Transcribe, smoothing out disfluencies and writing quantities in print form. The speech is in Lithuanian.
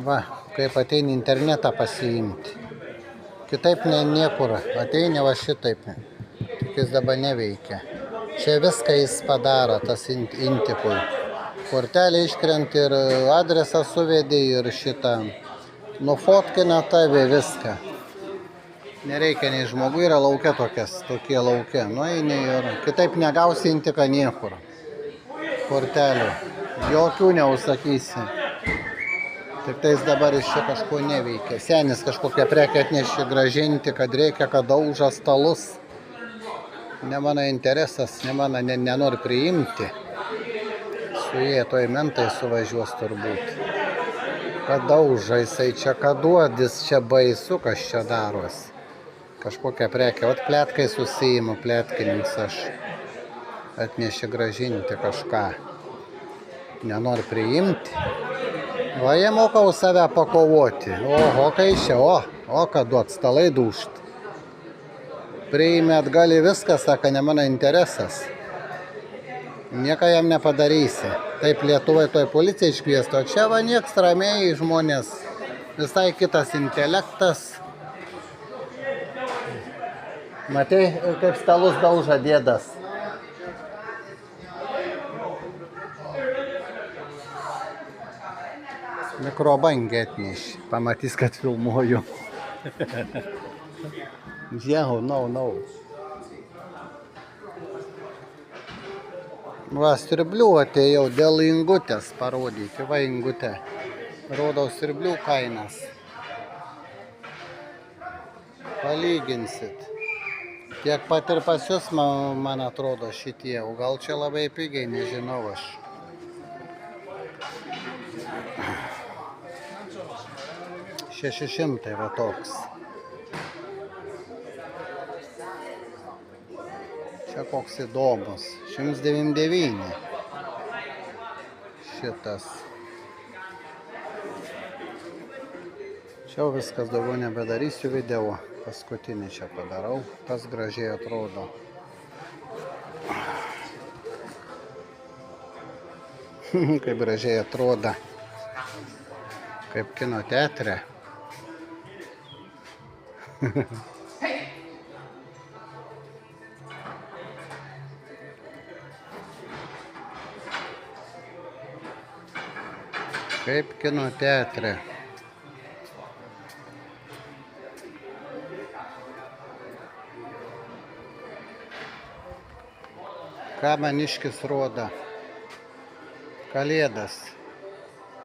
Va, kaip ateini internetą pasiimti. Kitaip niekur. Ateini va šitaip. Tik jis dabar neveikia. Čia viską jis padaro, tas intipui. Kortelė iškrenta ir adresą suvedė ir šitą. Nufotkina tave viską. Nereikia, nei žmogui yra laukia tokie laukia. Nueini ir kitaip negausi intiką niekur. Kortelių. Jokių neužsakysi. Tik tais dabar iš čia kažko neveikia. Senis kažkokią prekę atnešė grąžinti, kad reikia, kad dauža stalus. Ne mano interesas, ne mano, nenori priimti. Su jie toj mentai suvažiuos turbūt. Kad dauža jisai čia, kad duodis, čia baisu, kas čia daros. Kažkokią prekę, vat pletkai susijimu, pletkinims aš. Atnešė grąžinti kažką. Nenori priimti. Va, jie moka už save pakovoti. Oho, kai čia, kad duot, stalai dūžt. Priimė atgal į viską, sako, ne mano interesas. Nieko jam nepadarysi. Taip Lietuvai toj policija iškviesti, o čia va nieks ramiai žmonės. Visai kitas intelektas. Matei, kaip stalus dauža dėdas. Mikrobangę atnešė. Pamatys, kad filmuoju. Jau, no. Va, sirblių atėjau dėl ingutės parodyti. Va, ingutė. Rodau sirblių kainas. Palyginsit. Tiek pat ir pas jūs, man atrodo, šitie. O gal čia labai pigiai, nežinau aš. $600 va toks. Čia koks įdomus. 199. Šitas. Čia viskas, daugiau nebedarysiu video. Paskutinį čia padarau. Tas gražiai atrodo. Kaip gražiai atrodo. Kaip kino teatre. Kaip kino teatre. Ką maniškis rodo? Kalėdas.